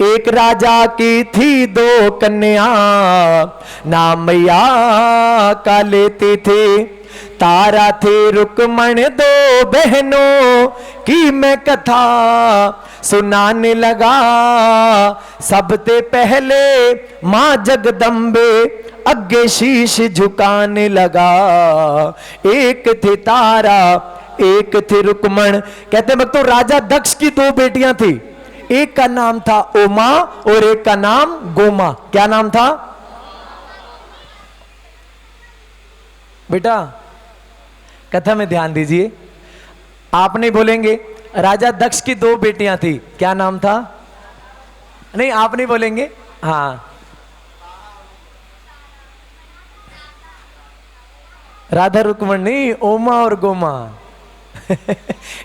एक राजा की थी दो कन्या, नाम मैया का लेती थी। तारा थे रुक्मण दो बहनों की मैं कथा सुनाने लगा। सबसे पहले मां जगदम्बे अग्गे शीश झुकाने लगा। एक थी तारा एक थी रुक्मण। कहते भक्तों राजा दक्ष की दो बेटियां थी, एक का नाम था उमा और एक का नाम गोमा। क्या नाम था बेटा? कथा में ध्यान दीजिए, आप नहीं बोलेंगे। राजा दक्ष की दो बेटियां थी, क्या नाम था? नहीं आप नहीं बोलेंगे। हाँ राधा रुक्मण नहीं, ओमा और गोमा।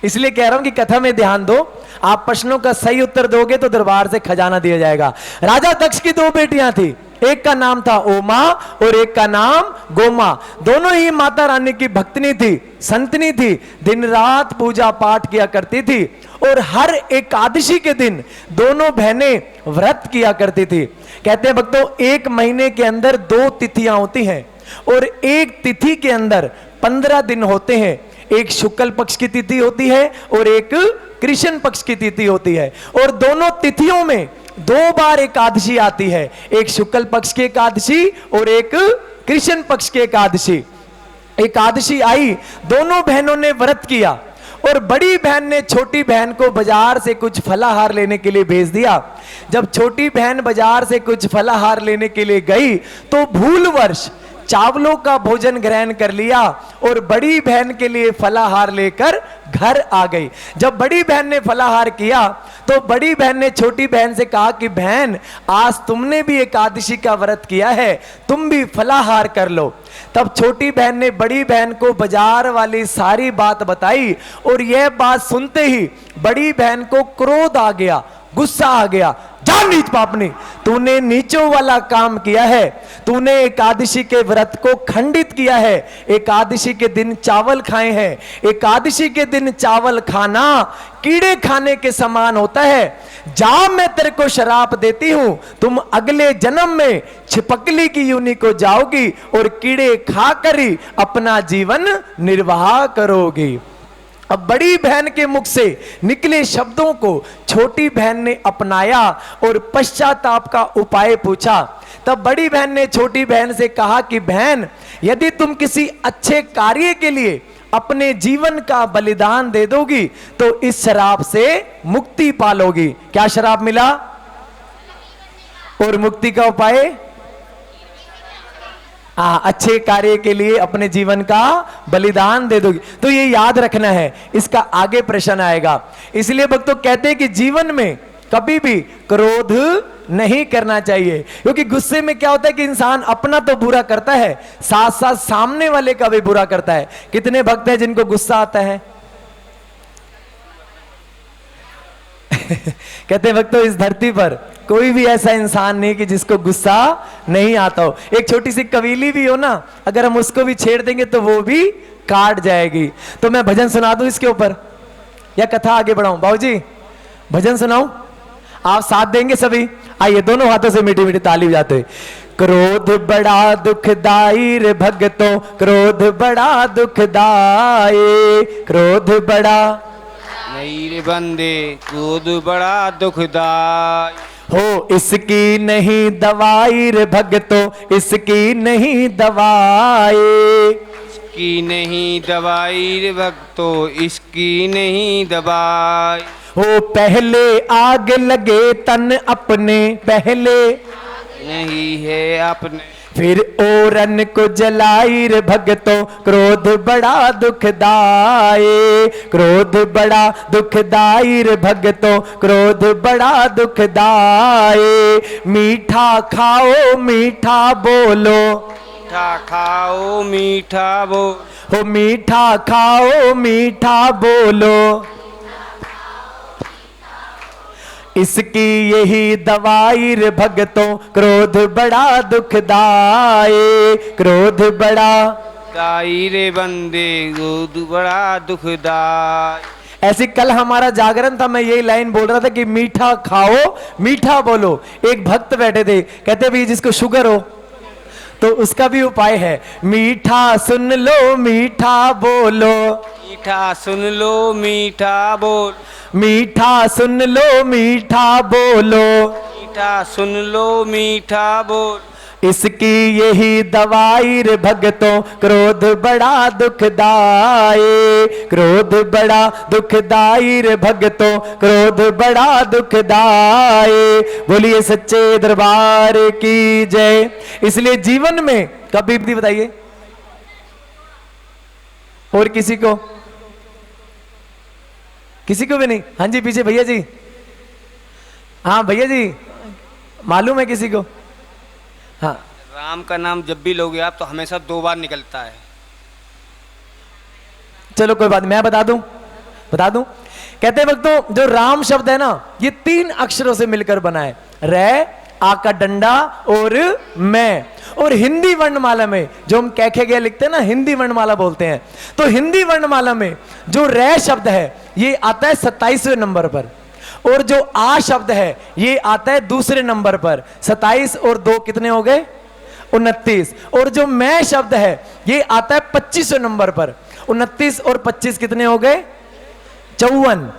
इसलिए कह रहा हूं कि कथा में ध्यान दो, आप प्रश्नों का सही उत्तर दोगे तो दरबार से खजाना दिया जाएगा। राजा दक्ष की दो बेटियां थी, एक का नाम था ओमा और एक का नाम गोमा। दोनों ही माता रानी की भक्तनी थी, संतनी थी, दिन रात पूजा पाठ किया करती थी और हर एकादशी के दिन दोनों बहनें व्रत किया करती थी। कहते हैं भक्तों एक महीने के अंदर दो तिथियां होती हैं और एक तिथि के अंदर 15 दिन होते हैं। एक शुक्ल पक्ष की तिथि होती है और एक कृष्ण पक्ष की तिथि होती है और दोनों तिथियों में दो बार एकादशी आती है, एक शुक्ल पक्ष की एकादशी और एक कृष्ण पक्ष की एकादशी। एकादशी आई, दोनों बहनों ने व्रत किया और बड़ी बहन ने छोटी बहन को बाजार से कुछ फलाहार लेने के लिए भेज दिया। जब छोटी बहन बाजार से कुछ फलाहार लेने के लिए गई तो भूलवश चावलों का भोजन ग्रहण कर लिया और बड़ी बहन के लिए फलाहार लेकर घर आ गई। जब बड़ी बहन ने फलाहार किया तो बड़ी बहन ने छोटी बहन से कहा कि बहन आज तुमने भी एकादशी का व्रत किया है, तुम भी फलाहार कर लो। तब छोटी बहन ने बड़ी बहन को बाजार वाली सारी बात बताई और यह बात सुनते ही बड़ी बहन को क्रोध आ गया, गुस्सा आ गया। जा नीच पापनी, तूने नीचों वाला काम किया है, तूने एकादशी के व्रत को खंडित किया है। एकादशी के दिन चावल खाए हैं, एकादशी के दिन चावल खाना कीड़े खाने के समान होता है। जा मैं तेरे को शराप देती हूं, तुम अगले जन्म में छिपकली की योनि को जाओगी और कीड़े खाकर ही अपना जीवन निर्वाह करोगी। अब बड़ी बहन के मुख से निकले शब्दों को छोटी बहन ने अपनाया और पश्चाताप का उपाय पूछा। तब बड़ी बहन ने छोटी बहन से कहा कि बहन यदि तुम किसी अच्छे कार्य के लिए अपने जीवन का बलिदान दे दोगी तो इस शराप से मुक्ति पालोगी। क्या शराप मिला और मुक्ति का उपाय? अच्छे कार्य के लिए अपने जीवन का बलिदान दे दोगी। तो ये याद रखना है, इसका आगे प्रश्न आएगा। इसलिए भक्तों कहते हैं कि जीवन में कभी भी क्रोध नहीं करना चाहिए, क्योंकि गुस्से में क्या होता है कि इंसान अपना तो बुरा करता है, साथ साथ सामने वाले का भी बुरा करता है। कितने भक्त हैं जिनको गुस्सा आता है? कहते भक्तों इस धरती पर कोई भी ऐसा इंसान नहीं कि जिसको गुस्सा नहीं आता हो। एक छोटी सी कबीली भी हो ना, अगर हम उसको भी छेड़ देंगे तो वो भी काट जाएगी। तो मैं भजन सुना दूं इसके ऊपर या कथा आगे बढ़ाऊं? बाबूजी भजन सुनाऊं, आप साथ देंगे सभी? आइए दोनों हाथों से मीठी मीठी ताली बजाते। क्रोध बड़ा दुखदाई रे भक्तों, क्रोध बड़ा दुखदाई, क्रोध बड़ा नहीं रे बंदे, क्रोध बड़ा दुखदाई हो। इसकी नहीं दवाई रे भक्तों, इसकी नहीं दवाई, इसकी नहीं दवाई रे भक्तों, इसकी नहीं दवाई हो। पहले आग लगे तन अपने, पहले नहीं है अपने, फिर औरन को जलाई रे भक्तों, क्रोध बड़ा दुखदाई, क्रोध बड़ा दुखदाई रे भक्तों, क्रोध बड़ा दुखदाई। मीठा खाओ मीठा बोलो, मीठा खाओ मीठा बोलो, हो मीठा खाओ मीठा बोलो, इसकी यही दवाई रे भक्तों, क्रोध बड़ा दुखदाई, क्रोध बड़ा दाई रे बंदे, क्रोध बड़ा दुखदाई। ऐसे कल हमारा जागरण था, मैं यही लाइन बोल रहा था कि मीठा खाओ मीठा बोलो। एक भक्त बैठे थे, कहते भाई जिसको शुगर हो तो उसका भी उपाय है, मीठा सुन लो मीठा बोलो, मीठा सुन लो मीठा बोल, मीठा सुन लो मीठा बोलो, मीठा सुन लो मीठा बोल। इसकी यही दवाई रे भगतों, क्रोध बड़ा दुखदाई, क्रोध बड़ा दुखदाई रे भगतों, क्रोध बड़ा दुखदाई। बोलिए सच्चे दरबार की जय। इसलिए जीवन में कभी भी बताइए, और किसी को, किसी को भी नहीं? हाँ जी पीछे भैया जी, हाँ भैया जी मालूम है किसी को? हाँ, राम का नाम जब भी लोगे आप तो हमेशा 2 बार निकलता है। चलो कोई बात, मैं बता दूं, बता दूं। कहते वक्तों जो राम शब्द है ना, ये 3 अक्षरों से मिलकर बना है, रे, आ का डंडा और मैं। और हिंदी वर्णमाला में जो हम कैखे गया लिखते हैं ना, हिंदी वर्णमाला बोलते हैं, तो हिंदी वर्णमाला में जो रे शब्द है ये आता है 27वें नंबर पर, और जो आ शब्द है ये आता है दूसरे नंबर पर। 27 और 2 कितने हो गए? 29। और जो मैं शब्द है ये आता है 25वें नंबर पर। 29 और 25 कितने हो गए? 54।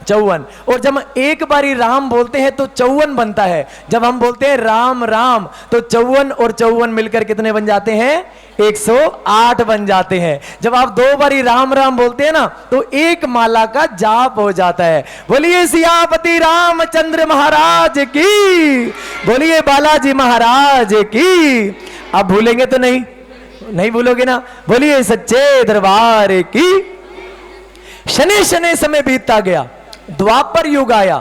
54। और जब हम एक बारी राम बोलते हैं तो 54 बनता है। जब हम बोलते हैं राम राम तो 54 और 54 मिलकर कितने बन जाते हैं? 108 बन जाते हैं। जब आप 2 बारी राम राम बोलते हैं ना तो एक माला का जाप हो जाता है। बोलिए सियापति रामचंद्र महाराज की, बोलिए बालाजी महाराज की। आप भूलेंगे तो नहीं? नहीं भूलोगे ना? बोलिए सच्चे दरबार की। शनि शनि समय बीतता गया, द्वापर युग आया,